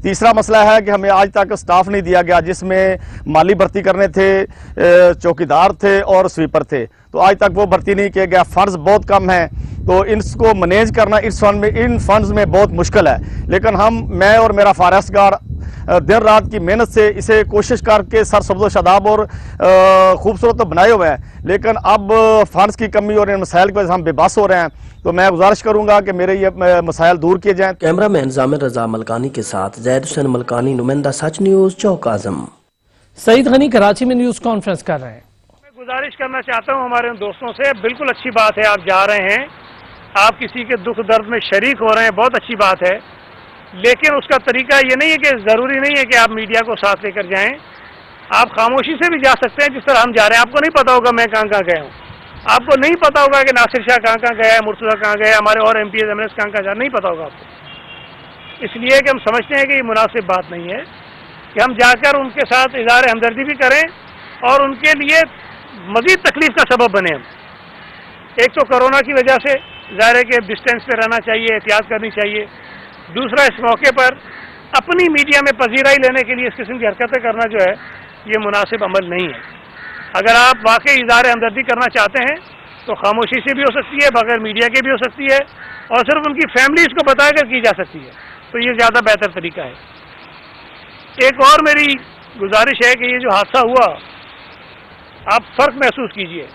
तीसरा मसला है कि हमें आज तक स्टाफ नहीं दिया गया, जिसमें माली भर्ती करने थे, चौकीदार थे और स्वीपर थे, तो आज तक वो भर्ती नहीं किया गया। फंड्स बहुत कम हैं तो इनको मैनेज करना इन फंड्स में बहुत मुश्किल है। लेकिन मैं और मेरा फॉरेस्टगार्ड दिन रात की मेहनत से इसे कोशिश करके सरसब्ज़ शादाब और खूबसूरत तो बनाए हुए हैं, लेकिन अब फंड्स की कमी और इन मसाइल की वजह से हम बेबस हो रहे हैं। तो मैं गुजारिश करूंगा कि मेरे ये मसाइल दूर किए जाएं।
कैमरामैन जामिर रजा मलकानी के साथ जैद हुसैन मलकानी, नुमाइंदा सच न्यूज चौक आजम।
सईद गनी कराची में न्यूज कॉन्फ्रेंस कर रहे हैं।
मैं गुजारिश करना चाहता हूं हमारे दोस्तों से, बिल्कुल अच्छी बात है आप जा रहे हैं, आप किसी के दुख दर्द में शरीक हो रहे हैं, बहुत अच्छी बात है, लेकिन उसका तरीका ये नहीं है कि ज़रूरी नहीं है कि आप मीडिया को साथ लेकर जाएं। आप खामोशी से भी जा सकते हैं जिस तरह हम जा रहे हैं। आपको नहीं पता होगा मैं कहाँ कहाँ गया हूँ, आपको नहीं पता होगा कि नासिर शाह कहाँ कहाँ गया है, मुर्तज़ा कहाँ गया, हमारे और MPs MLAs कहाँ कहाँ जा, नहीं पता होगा आपको। इसलिए कि हम समझते हैं कि ये मुनासिब बात नहीं है कि हम जाकर उनके साथ इज़हार हमदर्दी भी करें और उनके लिए मज़ीद तकलीफ का सबब बने। हम एक तो कोरोना की वजह से ज़ाहिर है कि डिस्टेंस पे रहना चाहिए, एहतियात करनी चाहिए। दूसरा, इस मौके पर अपनी मीडिया में पजीराई लेने के लिए इस किस्म की हरकतें करना जो है ये मुनासिब अमल नहीं है। अगर आप वाकई इज़हार हमदर्दी करना चाहते हैं तो खामोशी से भी हो सकती है, बगैर मीडिया के भी हो सकती है और सिर्फ उनकी फैमिलीज को बताकर की जा सकती है, तो ये ज़्यादा बेहतर तरीका है। एक और मेरी गुजारिश है कि ये जो हादसा हुआ आप फ़र्क महसूस कीजिए।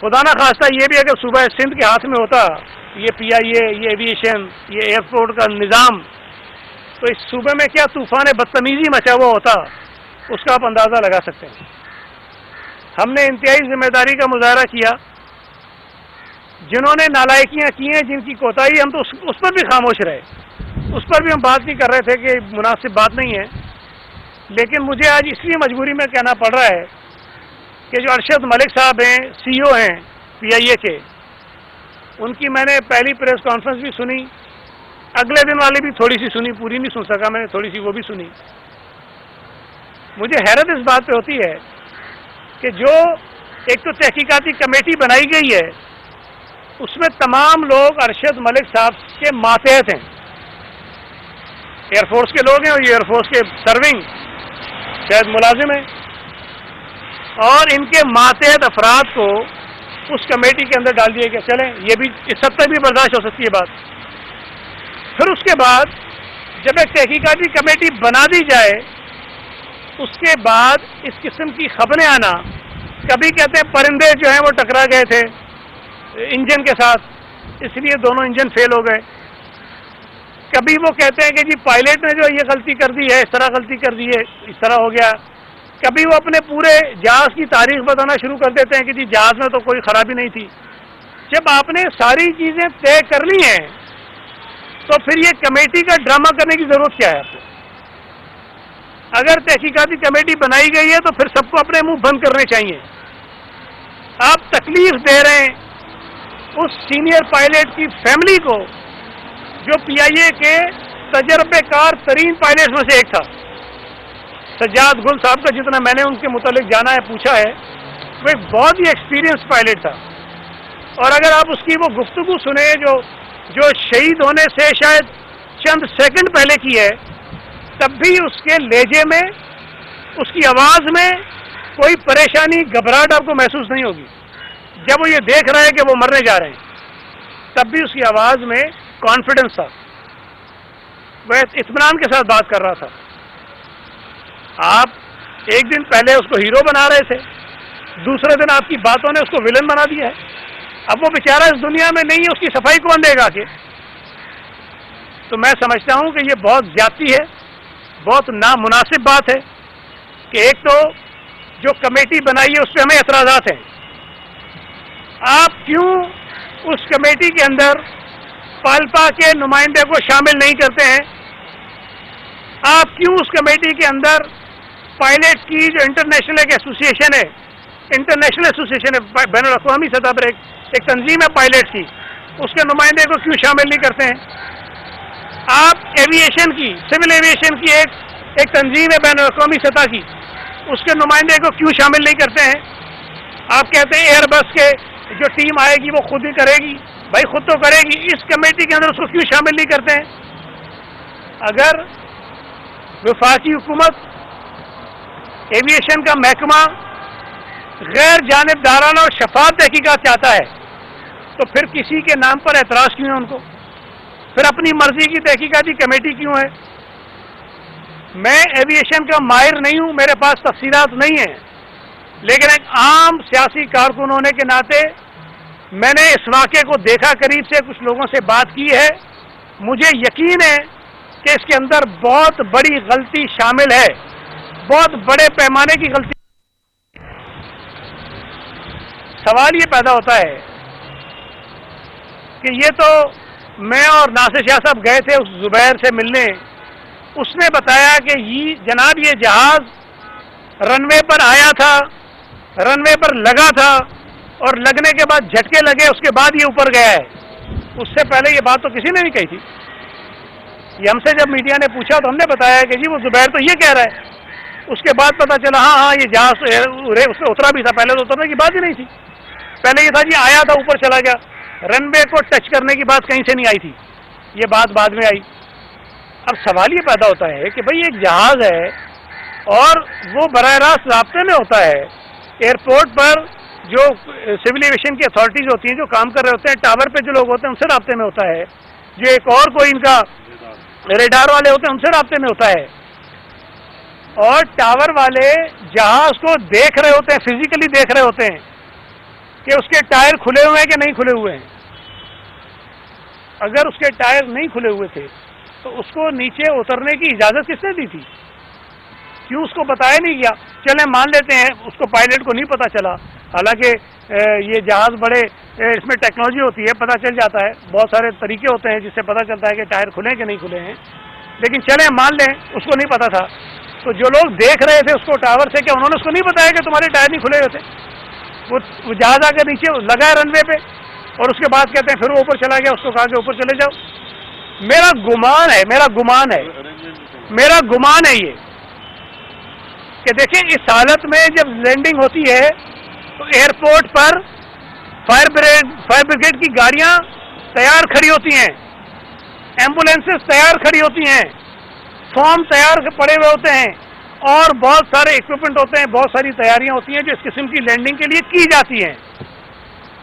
खुदा ना खास्ता ये भी अगर सूबा सिंध के हाथ में होता ये PIA, ये एविएशन, ये एयरपोर्ट का निज़ाम, तो इस सूबे में क्या तूफान बदतमीजी मचा हुआ होता उसका आप अंदाज़ा लगा सकते हैं। हमने इंतहाई जिम्मेदारी का मुजाहरा किया। जिन्होंने नालायकियां की हैं, जिनकी कोताही, हम तो उस पर भी खामोश रहे, उस पर भी हम बात नहीं कर रहे थे कि मुनासिब बात नहीं है। लेकिन मुझे आज इसलिए मजबूरी में कहना पड़ रहा है कि जो अरशद मलिक साहब हैं, CEO हैं PIA के, उनकी मैंने पहली प्रेस कॉन्फ्रेंस भी सुनी, अगले दिन वाली भी थोड़ी सी सुनी, पूरी नहीं सुन सका मैंने, थोड़ी सी वो भी सुनी। मुझे हैरत इस बात पे होती है कि जो एक तो तहकीकाती कमेटी बनाई गई है उसमें तमाम लोग अरशद मलिक साहब के मातहत हैं। ایئر فورس کے لوگ ہیں اور یہ ایئر فورس کے سرونگ شاید ملازم ہیں، اور ان کے ماتحت افراد کو اس کمیٹی کے اندر ڈال دیا گیا. چلیں یہ بھی اس حد تک بھی برداشت ہو سکتی ہے بات. پھر اس کے بعد جب ایک تحقیقاتی کمیٹی بنا دی جائے اس کے بعد اس قسم کی خبریں آنا، کبھی کہتے ہیں پرندے جو ہیں وہ ٹکرا گئے تھے انجن کے ساتھ اس لیے دونوں انجن فیل ہو گئے، کبھی وہ کہتے ہیں کہ جی پائلٹ نے جو یہ غلطی کر دی ہے، اس طرح غلطی کر دی ہے، اس طرح ہو گیا، کبھی وہ اپنے پورے جہاز کی تاریخ بتانا شروع کر دیتے ہیں کہ جی جہاز میں تو کوئی خرابی نہیں تھی. جب آپ نے ساری چیزیں طے کر لی ہیں تو پھر یہ کمیٹی کا ڈرامہ کرنے کی ضرورت کیا ہے آپ کو؟ اگر تحقیقاتی کمیٹی بنائی گئی ہے تو پھر سب کو اپنے منہ بند کرنے چاہیے. آپ تکلیف دے رہے ہیں اس سینئر پائلٹ کی فیملی کو جو پی آئی اے کے تجربے کار ترین پائلٹ میں سے ایک تھا. سجاد گل صاحب کا جتنا میں نے ان کے متعلق جانا ہے پوچھا ہے، وہ ایک بہت ہی ایکسپیرینس پائلٹ تھا. اور اگر آپ اس کی وہ گفتگو سنیں جو شہید ہونے سے شاید چند سیکنڈ پہلے کی ہے، تب بھی اس کے لہجے میں، اس کی آواز میں کوئی پریشانی، گھبراہٹ آپ کو محسوس نہیں ہوگی. جب وہ یہ دیکھ رہا ہے کہ وہ مرنے جا رہے ہیں تب بھی اس کی آواز میں کانفیڈنس تھا، وہ اطمینان کے ساتھ بات کر رہا تھا. آپ ایک دن پہلے اس کو ہیرو بنا رہے تھے، دوسرے دن آپ کی باتوں نے اس کو ولن بنا دیا ہے. اب وہ بیچارہ اس دنیا میں نہیں ہے، اس کی صفائی کون دے گا کہ؟ تو میں سمجھتا ہوں کہ یہ بہت زیادتی ہے، بہت نامناسب بات ہے کہ ایک تو جو کمیٹی بنائی ہے اس پہ ہمیں اعتراضات ہیں. آپ کیوں اس کمیٹی کے اندر پالپا کے نمائندے کو شامل نہیں کرتے ہیں؟ آپ کیوں اس کمیٹی کے اندر پائلٹ کی جو انٹرنیشنل ایک ایسوسیشن ہے، انٹرنیشنل ایسوسیشن ہے، بین الاقوامی سطح پر ایک تنظیم ہے پائلٹ کی، اس کے نمائندے کو کیوں شامل نہیں کرتے ہیں؟ آپ ایویشن کی، سول ایویشن کی ایک تنظیم ہے بین الاقوامی سطح کی، اس کے نمائندے کو کیوں شامل نہیں کرتے ہیں؟ آپ کہتے ہیں ایئر بس کے جو ٹیم آئے گی وہ خود ہی کرے گی، بھائی خود تو کرے گی، اس کمیٹی کے اندر اس کو کیوں شامل نہیں کرتے ہیں؟ اگر وفاقی حکومت، ایویشن کا محکمہ غیر جانبدارانہ اور شفاف تحقیقات چاہتا ہے تو پھر کسی کے نام پر اعتراض کیوں ہے ان کو؟ پھر اپنی مرضی کی تحقیقاتی کمیٹی کیوں ہے؟ میں ایویشن کا ماہر نہیں ہوں، میرے پاس تفصیلات نہیں ہیں، لیکن ایک عام سیاسی کارکن ہونے کے ناطے میں نے اس واقعے کو دیکھا قریب سے، کچھ لوگوں سے بات کی ہے. مجھے یقین ہے کہ اس کے اندر بہت بڑی غلطی شامل ہے، بہت بڑے پیمانے کی غلطی. سوال یہ پیدا ہوتا ہے کہ یہ تو میں اور ناصر شاہ صاحب گئے تھے اس زبیر سے ملنے، اس نے بتایا کہ یہ جہاز رن وے پر آیا تھا، رن وے پر لگا تھا اور لگنے کے بعد جھٹکے لگے، اس کے بعد یہ اوپر گیا ہے. اس سے پہلے یہ بات تو کسی نے نہیں کہی تھی. یہ ہم سے جب میڈیا نے پوچھا تو ہم نے بتایا کہ جی وہ زبیر تو یہ کہہ رہا ہے. اس کے بعد پتا چلا ہاں یہ جہاز اس سے اترا بھی تھا، پہلے تو اترنے کی بات ہی نہیں تھی. پہلے یہ تھا جی آیا تھا اوپر چلا گیا، رن وے کو ٹچ کرنے کی بات کہیں سے نہیں آئی تھی، یہ بات بعد میں آئی. اب سوال یہ پیدا ہوتا ہے کہ بھئی ایک جہاز ہے اور وہ براہ راست رابطے میں ہوتا ہے ایئرپورٹ پر، جو سول ایویشن کی اتھارٹیز ہوتی ہیں جو کام کر رہے ہوتے ہیں، ٹاور پہ جو لوگ ہوتے ہیں ان سے رابطے میں ہوتا ہے، جو ایک اور کوئی ان کا ریڈار والے ہوتے ہیں ان سے رابطے میں ہوتا ہے، اور ٹاور والے جہاز کو دیکھ رہے ہوتے ہیں، فزیکلی دیکھ رہے ہوتے ہیں کہ اس کے ٹائر کھلے ہوئے ہیں کہ نہیں کھلے ہوئے ہیں. اگر اس کے ٹائر نہیں کھلے ہوئے تھے تو اس کو نیچے اترنے کی اجازت کس نے دی تھی؟ کیوں اس کو بتایا نہیں گیا؟ چلیں مان لیتے ہیں اس کو پائلٹ کو نہیں پتا چلا، حالانکہ یہ جہاز بڑے اس میں ٹیکنالوجی ہوتی ہے، پتہ چل جاتا ہے، بہت سارے طریقے ہوتے ہیں جس سے پتہ چلتا ہے کہ ٹائر کھلے ہیں کہ نہیں کھلے ہیں. لیکن چلیں مان لیں اس کو نہیں پتا تھا، تو جو لوگ دیکھ رہے تھے اس کو ٹاور سے، کیا انہوں نے اس کو نہیں بتایا کہ تمہارے ٹائر نہیں کھلے ہوئے تھے؟ وہ جہاز آ کے نیچے لگا ہے رن وے پہ اور اس کے بعد کہتے ہیں پھر وہ اوپر چلا گیا، اس کو کہا کہ اوپر چلے جاؤ. میرا گمان ہے یہ کہ دیکھیں اس حالت میں جب لینڈنگ ہوتی ہے تو ایئرپورٹ پر فائر بریگیڈ کی گاڑیاں تیار کھڑی ہوتی ہیں، ایمبولینسز تیار کھڑی ہوتی ہیں، फॉर्म तैयार पड़े हुए होते हैं और बहुत सारे इक्विपमेंट होते हैं, बहुत सारी तैयारियां होती हैं जो इस किस्म की लैंडिंग के लिए की जाती हैं।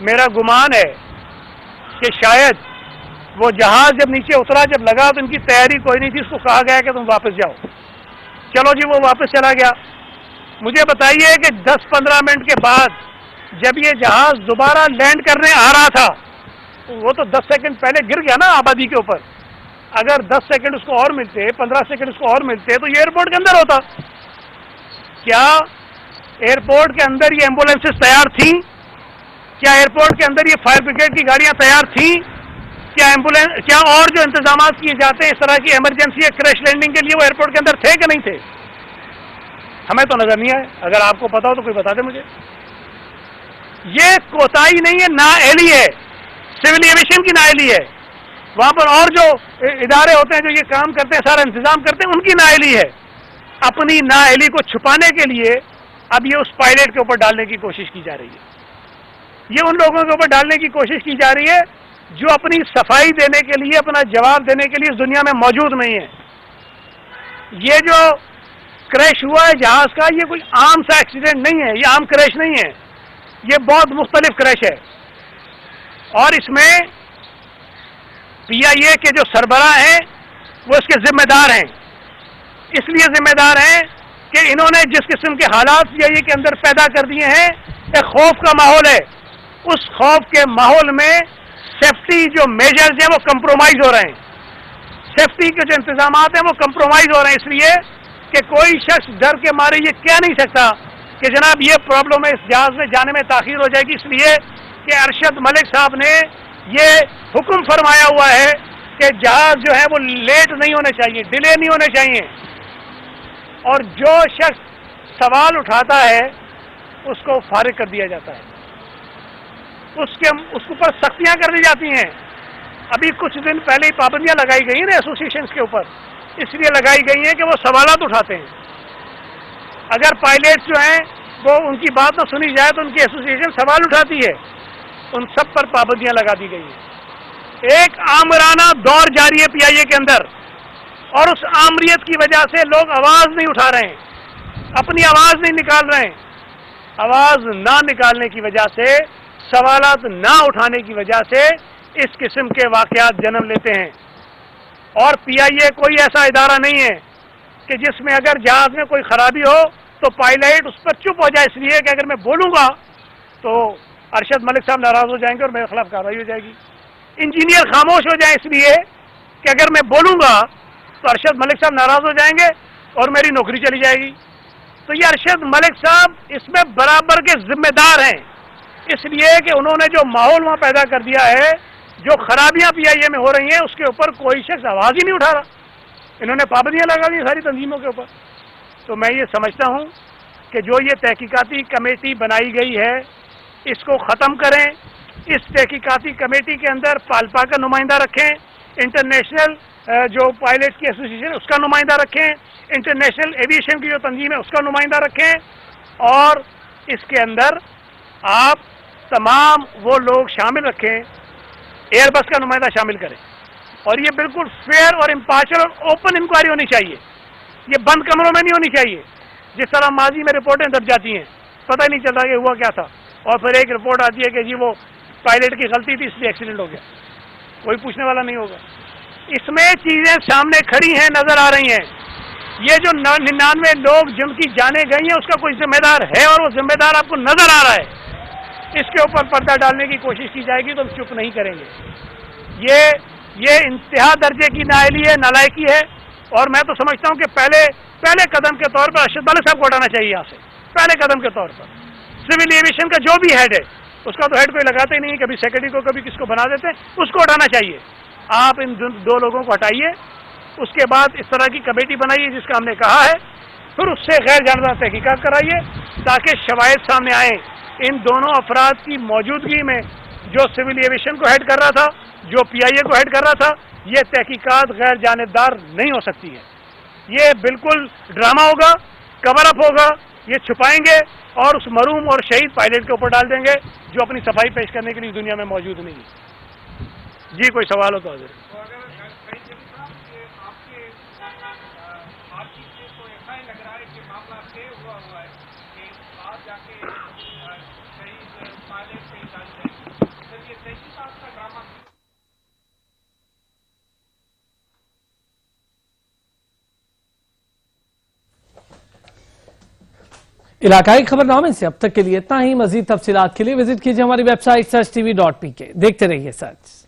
मेरा गुमान है कि शायद वो जहाज जब नीचे उतरा, जब लगा तो इनकी तैयारी कोई नहीं थी, उसको कहा गया कि तुम वापस जाओ। चलो जी, वो वापस चला गया। मुझे बताइए कि 10-15 मिनट के बाद जब ये जहाज दोबारा लैंड करने आ रहा था, वो तो 10 सेकंड पहले गिर गया ना आबादी के ऊपर। अगर 10 सेकंड उसको और मिलते, 15 सेकंड उसको और मिलते तो ये एयरपोर्ट के अंदर होता। क्या एयरपोर्ट के अंदर ये एम्बुलेंसेस तैयार थी? क्या एयरपोर्ट के अंदर ये फायर ब्रिगेड की गाड़ियां तैयार थी? क्या और जो इंतजाम किए जाते हैं इस तरह की इमरजेंसी या क्रैश लैंडिंग के लिए, वो एयरपोर्ट के अंदर थे कि नहीं थे? हमें तो नजर नहीं आए। अगर आपको पता हो तो कोई बता दे मुझे। ये कोताही नहीं है, नाअहली है, सिविल एविएशन की नाअहली है। वहां पर और जो इदारे होते हैं जो ये काम करते हैं, सारा इंतजाम करते हैं, उनकी नाअहली है। अपनी नाअहली को छुपाने के लिए अब ये उस पायलट के ऊपर डालने की कोशिश की जा रही है। ये उन लोगों के ऊपर डालने की कोशिश की जा रही है जो अपनी सफाई देने के लिए, अपना जवाब देने के लिए इस दुनिया में मौजूद नहीं है। ये जो क्रैश हुआ है जहाज का, ये कोई आम सा एक्सीडेंट नहीं है, ये आम क्रैश नहीं है, ये बहुत मुख्तलिफ क्रैश है। और इसमें PIA के जो सरबराह हैं वो इसके जिम्मेदार हैं। इसलिए जिम्मेदार हैं कि इन्होंने जिस किस्म के हालात PIA के अंदर पैदा कर दिए हैं, एक खौफ का माहौल है। उस खौफ के माहौल में सेफ्टी जो मेजर्स हैं वो कंप्रोमाइज हो रहे हैं, सेफ्टी के जो इंतजाम हैं वो कंप्रोमाइज हो रहे हैं। इसलिए कि कोई शख्स डर के मारे ये कह नहीं सकता कि जनाब ये प्रॉब्लम है, इस जहाज में जाने में ताखीर हो जाएगी, इसलिए कि अरशद मलिक साहब ने ये हुक्म फरमाया हुआ है कि जहाज जो है वो लेट नहीं होने चाहिए, डिले नहीं होने चाहिए। और जो शख्स सवाल उठाता है उसको फारिग कर दिया जाता है, उसके ऊपर सख्तियां कर दी जाती हैं। अभी कुछ दिन पहले ही पाबंदियां लगाई गई ना एसोसिएशन के ऊपर, इसलिए लगाई गई हैं कि वो सवालात उठाते हैं। अगर पायलट जो हैं वो उनकी बात ना सुनी जाए तो उनकी एसोसिएशन सवाल उठाती है, उन सब पर पाबंदियां लगा दी गई हैं। एक आमराना दौर जारी है PIA के अंदर, और उस आमरियत की वजह से लोग आवाज नहीं उठा रहे हैं, अपनी आवाज नहीं निकाल रहे हैं। आवाज ना निकालने की वजह से, सवालात ना उठाने की वजह से इस किस्म के वाकयात जन्म लेते हैं। और PIA कोई ऐसा इदारा नहीं है कि जिसमें अगर जहाज में कोई खराबी हो तो पायलट उस पर चुप हो जाए, इसलिए कि अगर मैं बोलूंगा तो अरशद मलिक साहब नाराज हो जाएंगे और मेरे खिलाफ कार्रवाई हो जाएगी। इंजीनियर खामोश हो जाए इसलिए कि अगर मैं बोलूंगा तो अरशद मलिक साहब नाराज हो जाएंगे और मेरी नौकरी चली जाएगी। तो ये अरशद मलिक साहब इसमें बराबर के जिम्मेदार हैं, इसलिए कि उन्होंने जो माहौल वहां पैदा कर दिया है, जो खराबियां PIA में हो रही हैं, उसके ऊपर कोई शख्स आवाज ही नहीं उठा रहा। इन्होंने पाबंदियां लगा दी सारी तंजीमों के ऊपर। तो मैं ये समझता हूं कि जो ये तहकीकाती कमेटी बनाई गई है इसको ख़त्म करें। इस तहकीकाती कमेटी के अंदर पालपा का नुमाइंदा रखें, इंटरनेशनल जो पायलट की एसोसिएशन उसका नुमाइंदा रखें, इंटरनेशनल एविएशन की जो तंजीम है उसका नुमाइंदा रखें, और इसके अंदर आप तमाम वो लोग शामिल रखें, एयरबस का नुमाइंदा शामिल करें। और ये बिल्कुल फेयर और इम्पार्शियल और ओपन इंक्वायरी होनी चाहिए, ये बंद कमरों में नहीं होनी चाहिए। जिस तरह माजी में रिपोर्टें दब जाती हैं, पता ही नहीं चलता कि हुआ क्या था, और फिर एक रिपोर्ट आती है कि जी वो पायलट की गलती थी इसलिए एक्सीडेंट हो गया, कोई पूछने वाला नहीं होगा। इसमें चीजें सामने खड़ी हैं, नजर आ रही हैं। ये जो 99 लोग जिनकी जाने गई हैं उसका कोई जिम्मेदार है और वो जिम्मेदार आपको नजर आ रहा है, इसके ऊपर पर्दा डालने की कोशिश की जाएगी तो हम चुप नहीं करेंगे। ये इंतहा दर्जे की नाअहली है, नालायकी है। और मैं तो समझता हूं कि पहले कदम के तौर पर अरशद मलिक साहब को हटाना चाहिए यहाँ से, पहले कदम के तौर पर। सिविल एविएशन का जो भी हेड है, उसका तो हेड कोई लगाते ही नहीं, कभी सेक्रेटरी को कभी किसको बना देते हैं, उसको हटाना चाहिए। आप इन दो लोगों को हटाइए, उसके बाद इस तरह की कमेटी बनाइए जिसका हमने कहा है, फिर उससे गैर जानबदार तहकीकात कराइए ताकि शवाहिद सामने आए। इन दोनों अफराद की मौजूदगी में जो सिविल एविएशन को हेड कर रहा था, जो PIA को हेड कर रहा था, ये तहकीकात गैर जानिबदार नहीं हो सकती है। ये बिल्कुल ड्रामा होगा, कवर अप होगा, ये छुपाएंगे और उस मरूम और शहीद पायलट के ऊपर डाल देंगे जो अपनी सफाई पेश करने के लिए दुनिया में मौजूद नहीं है। जी कोई सवाल हो तो हाजिर। ही लग रहा है कि मामला तय हुआ है कि आज जाके शहीद माले पे डाल जाएगी। सर ये तहकीकात का ड्रामा
इलाकाई खबरनामे से अब तक के लिए इतना ही। मजीद तफसीलात के लिए विजिट कीजिए हमारी वेबसाइट searchtv.pk। देखते रहिए सच।